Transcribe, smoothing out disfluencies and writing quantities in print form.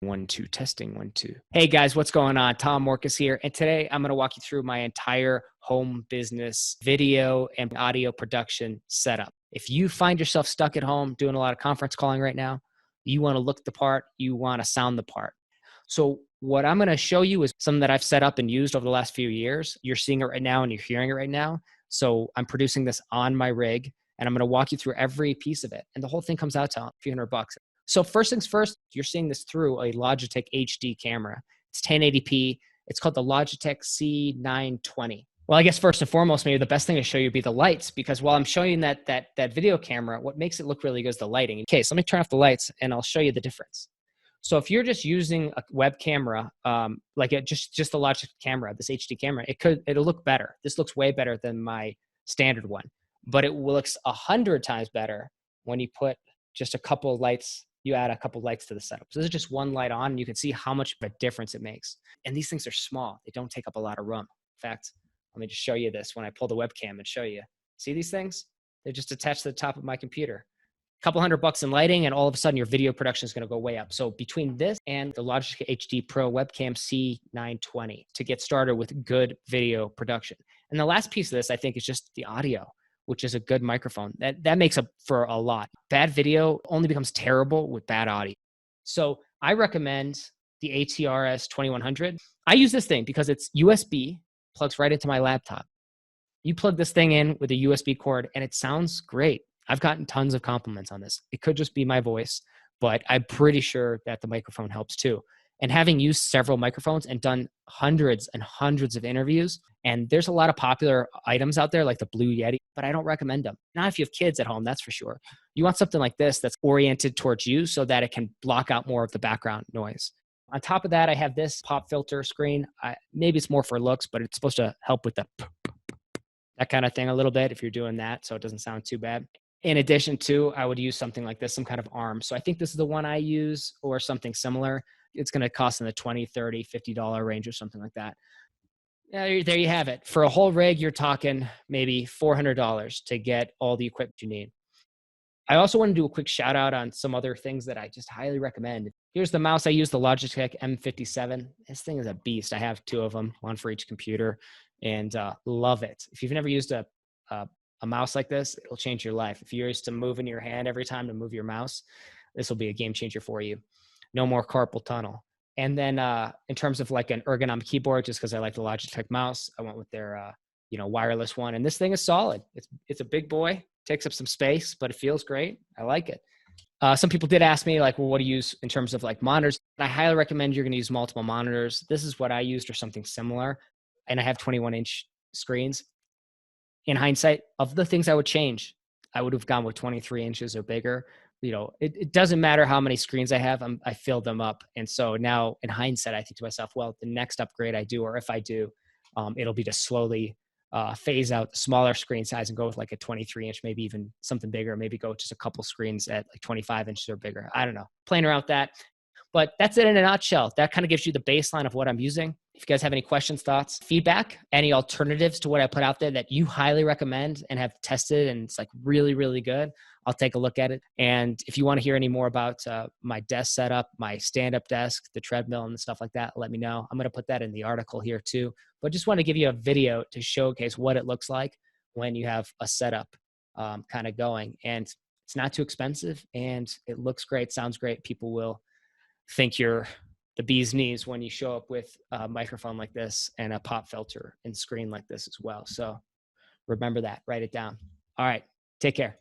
1, 2, testing, 1, 2. Hey guys, what's going on? Tom Morcus here. And today I'm going to walk you through my entire home business video and audio production setup. If you find yourself stuck at home doing a lot of conference calling right now, you want to look the part, you want to sound the part. So what I'm going to show you is something that I've set up and used over the last few years. You're seeing it right now and you're hearing it right now. So I'm producing this on my rig and I'm going to walk you through every piece of it. And the whole thing comes out to a few $100. So first things first, you're seeing this through a Logitech HD camera. It's 1080p. It's called the Logitech C920. Well, I guess first and foremost, maybe the best thing to show you would be the lights, because while I'm showing that video camera, what makes it look really good is the lighting. Okay, so let me turn off the lights and I'll show you the difference. So if you're just using a web camera, just the Logitech camera, this HD camera, it'll look better. This looks way better than my standard one, but it looks 100 times better when you put just a couple of lights. You add a couple lights to the setup. So this is just one light on and you can see how much of a difference it makes. And these things are small. They don't take up a lot of room. In fact, let me just show you this when I pull the webcam and show you. See these things? They're just attached to the top of my computer. A couple $100 in lighting and all of a sudden your video production is going to go way up. So between this and the Logitech HD Pro Webcam C920 to get started with good video production. And the last piece of this, I think, is just the audio, which is a good microphone. That makes up for a lot. Bad video only becomes terrible with bad audio. So I recommend the ATRS 2100. I use this thing because it's USB, plugs right into my laptop. You plug this thing in with a USB cord and it sounds great. I've gotten tons of compliments on this. It could just be my voice, but I'm pretty sure that the microphone helps too. And having used several microphones and done hundreds and hundreds of interviews, and there's a lot of popular items out there like the Blue Yeti, but I don't recommend them. Not if you have kids at home, that's for sure. You want something like this that's oriented towards you so that it can block out more of the background noise. On top of that, I have this pop filter screen. Maybe it's more for looks, but it's supposed to help with that kind of thing a little bit if you're doing that, so it doesn't sound too bad. In addition to, I would use something like this, some kind of arm. So I think this is the one I use or something similar. It's going to cost in the $20, $30, $50 range or something like that. Yeah, there you have it. For a whole rig, you're talking maybe $400 to get all the equipment you need. I also want to do a quick shout out on some other things that I just highly recommend. Here's the mouse I use, the Logitech M57. This thing is a beast. I have two of them, one for each computer, and love it. If you've never used a mouse like this, it'll change your life. If you're used to moving your hand every time to move your mouse, this will be a game changer for you. No more carpal tunnel. And then in terms of like an ergonomic keyboard, just because I like the Logitech mouse, I went with their wireless one. And this thing is solid. It's a big boy, takes up some space, but it feels great. I like it. Some people did ask me like, well, what do you use in terms of like monitors? I highly recommend you're going to use multiple monitors. This is what I used or something similar. And I have 21-inch screens. In hindsight, of the things I would change, I would have gone with 23 inches or bigger. It doesn't matter how many screens I have, I fill them up. And so now in hindsight, I think to myself, well, the next upgrade I do, or if I do, it'll be to slowly phase out the smaller screen size and go with like a 23-inch, maybe even something bigger, maybe go just a couple screens at like 25 inches or bigger. I don't know, playing around with that. But that's it in a nutshell. That kind of gives you the baseline of what I'm using. If you guys have any questions, thoughts, feedback, any alternatives to what I put out there that you highly recommend and have tested and it's like really, really good, I'll take a look at it. And if you want to hear any more about my desk setup, my stand-up desk, the treadmill and stuff like that, let me know. I'm going to put that in the article here too. But just want to give you a video to showcase what it looks like when you have a setup kind of going. And it's not too expensive and it looks great, sounds great. People will think you're the bee's knees when you show up with a microphone like this and a pop filter and screen like this as well. So remember that, write it down. All right, take care.